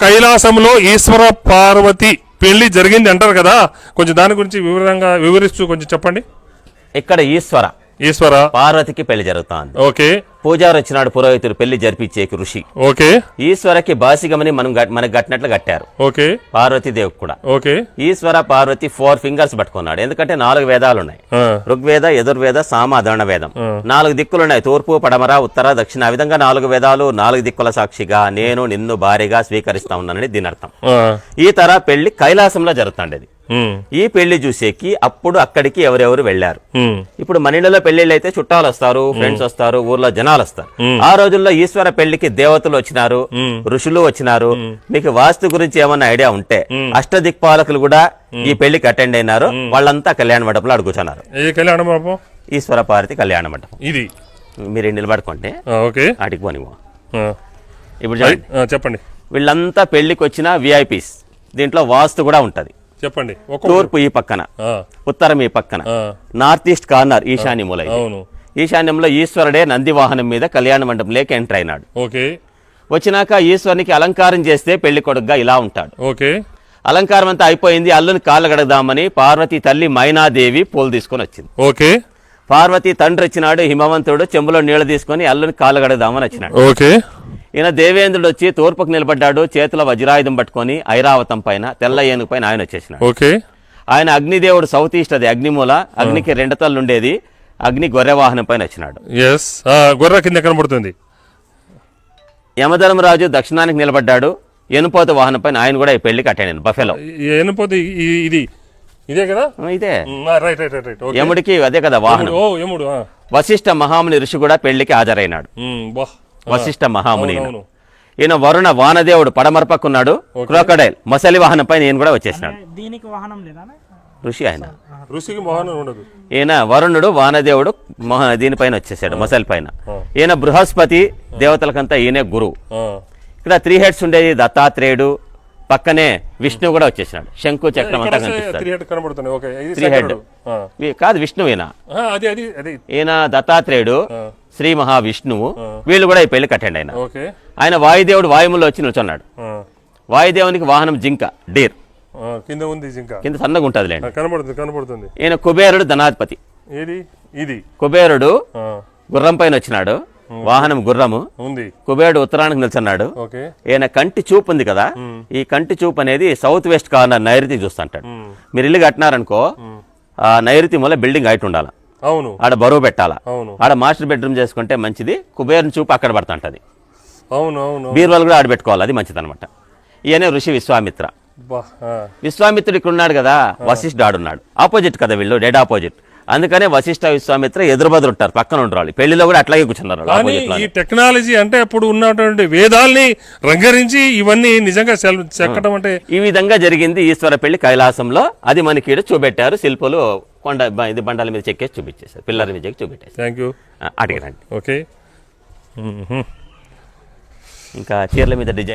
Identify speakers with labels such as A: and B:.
A: కైలాసంలో ఈశ్వర పార్వతి పెళ్లి జరిగింది అంటారు కదా, కొంచెం దాని గురించి వివరంగా వివరిస్తూ కొంచెం చెప్పండి.
B: ఇక్కడ ఈశ్వర పార్వతికి పెళ్లి జరుగుతాంది.
A: ఓకే.
B: పూజారి వచ్చినాడు, పురోహితుడు పెళ్లి జరిపించేకి ఋషి.
A: ఓకే.
B: ఈశ్వరకి బాసిగమని మనకు కట్టినట్లు కట్టారు.
A: ఓకే.
B: పార్వతీదేవి కూడా.
A: ఓకే.
B: ఈశ్వర పార్వతి 4 ఫింగర్స్ పట్టుకున్నాడు. ఎందుకంటే 4 వేదాలు ఉన్నాయి. ఋగ్వేద, యజుర్వేద, సామ, అధర్ణ వేదం. 4 దిక్కులున్నాయి, తూర్పు, పడమర, ఉత్తర, దక్షిణ. ఆ విధంగా 4 వేదాలు 4 దిక్కుల సాక్షిగా నేను నిన్ను భార్యగా స్వీకరిస్తా ఉన్నానని దీని అర్థం. ఈ తర పెళ్లి కైలాసంలో జరుగుతాండేది. ఈ పెళ్లి చూసేకి అప్పుడు అక్కడికి ఎవరెవరు వెళ్లారు. ఇప్పుడు మన ఇళ్లలో పెళ్లిళ్ళు అయితే చుట్టాలు వస్తారు, ఫ్రెండ్స్ వస్తారు, ఊర్లో జనాలు వస్తారు. ఆ రోజుల్లో ఈశ్వర పెళ్లికి దేవతలు వచ్చినారు, ఋషులు వచ్చినారు. మీకు వాస్తు గురించి ఏమన్నా ఐడియా ఉంటే అష్టదిక్పాలకులు కూడా ఈ పెళ్లికి అటెండ్ అయినారు. వాళ్ళంతా కళ్యాణ మండపంలో అడుగుతున్నారు. ఈశ్వర పార్వతి కళ్యాణ మండపం ఇది. మీరు నిలబడుకోండి, అటుకు పోని. ఇప్పుడు
A: చెప్పండి.
B: వీళ్ళంతా పెళ్లికి వచ్చిన విఐపీస్. దీంట్లో వాస్తు కూడా ఉంటది.
A: చెప్పండి.
B: తూర్పు ఈ పక్కన, ఉత్తరం ఈ పక్కన, నార్త్ ఈస్ట్ కార్నర్ ఈశాన్య మూల. ఈశాన్యంలో ఈశ్వరుడే నంది వాహనం మీద కళ్యాణ మండపంలోకి ఎంటర్ అయినాడు. వచ్చినాక ఈశ్వరునికి అలంకారం చేస్తే పెళ్లి కొడుకుగా ఇలా ఉంటాడు. అలంకారం అంతా అయిపోయింది. అల్లుని కాళ్ళు గడదామని పార్వతి తల్లి మైనాదేవి పూలు తీసుకొని వచ్చింది. పార్వతి తండ్రి వచ్చినాడు హిమవంతుడు, చెంబులో నీళ్లు తీసుకొని అల్లుని కాళ్ళు గడదామని వచ్చినాడు. ఈయన దేవేంద్రుడు వచ్చి తూర్పుకు నిలబడ్డాడు, చేతిలో వజ్రాయుధం పట్టుకొని ఐరావతం పైన తెల్ల ఏనుగు పైన ఆయన వచ్చేసినాడు. ఆయన అగ్నిదేవుడు సౌత్ ఈస్ట్, అది అగ్నిమూల. అగ్నికి 2 తలలు ఉండేది. అగ్ని గొర్రె వాహనం పైన వచ్చినాడు.
A: గొర్రె కింద కనబడుతుంది.
B: యమధర్మరాజు దక్షిణానికి నిలబడ్డాడు, ఎనుపోత వాహనం పైన. ఆయన కూడా ఈ పెళ్లికి అటెండ్ అయ్యాడు. బఫెలో
A: ఇదే కదా,
B: ఇదే యముడికి అదే కదా వాహనం. వశిష్ఠ మహాముని ఋషి కూడా పెళ్లికి హాజరైనాడు. వశిష్ఠ మహాముని. ఈయన వరుణ వానదేవుడు పడమర పక్కున్నాడు. క్రోకడైల్ మొసలి వాహనం పైన ఈయన కూడా వచ్చేసినాడు. ఋషి ఆయన. ఈయన వరుణుడు వానదేవుడు దీనిపైన వచ్చేసాడు, మొసలి పైన. ఈయన బృహస్పతి, దేవతలకంతా ఈయనే గురువు. ఇక్కడ 3 హెడ్స్ ఉండేది దత్తాత్రేయుడు, పక్కనే విష్ణువు కూడా వచ్చేసినాడు. శంకు చక్రం అంతా కనిపిస్తాడు. 3 హెడ్ కాదు, విష్ణువు ఈయన. ఈయన దత్తాత్రేయుడు, శ్రీ మహావిష్ణువు. వీళ్ళు కూడా ఈ పెళ్లికి అటెండ్ అయినా. ఆయన వాయుదేవుడు వాయుములో వచ్చి నిల్చున్నాడు. వాయుదేవునికి వాహనం జింక, డీర్. కింద సన్నగా ఉంటది. ఈయన కుబేరుడు ధనాధిపతి. కుబేరుడు గుర్రం పైన వచ్చినాడు, వాహనం గుర్రము. కుబేరుడు ఉత్తరానికి నిల్చున్నాడు. ఈయన కంటి చూపు ఉంది కదా, ఈ కంటి చూపు అనేది సౌత్ వెస్ట్ కార్నర్ నైరుతి చూస్తుంటాడు. మీరు ఇల్లు కట్టినారనుకో, ఆ నైరుతి మూల బిల్డింగ్ హైట్ ఉండాలా, ఆడ బరువు పెట్టాలా, ఆడ మాస్టర్ బెడ్రూమ్ చేసుకుంటే మంచిది. కుబేరుని చూపు అక్కడ పడుతుంటది. బీర్వాల్ కూడా ఆడ పెట్టుకోవాలి, అది మంచిది అనమాట. ఈయనే ఋషి విశ్వామిత్ర. విశ్వామిత్రుడు ఇక్కడ ఉన్నాడు కదా, వశిష్ఠుడు ఆడున్నాడు. ఆపోజిట్ కదా వీళ్ళు, డెడ్ ఆపోజిట్. అందుకనే వశిష్ఠ విశ్వామిత్ర ఎదురుబదులు ఉంటారు, పక్కన ఉంటారు. పెళ్లిలో కూడా అట్లాగే కూర్చున్నారు.
A: ఈ టెక్నాలజీ అంటే అప్పుడు ఉన్నటువంటి వేదాల్ని రంగరించి ఇవన్నీ నిజంగా చెక్కడం అంటే
B: ఈ విధంగా జరిగింది ఈశ్వర పెళ్లి కైలాసంలో. అది మనకి చూపెట్టారు శిల్పులు. కొండ ఇది బండాల మీద చెక్కేసి చూపించేశారు, పిల్లల మీద చెక్కి చూపెట్టేశారు. అడిగిరండి.
A: ఓకే.
B: ఇంకా చీరల మీద డిజైన్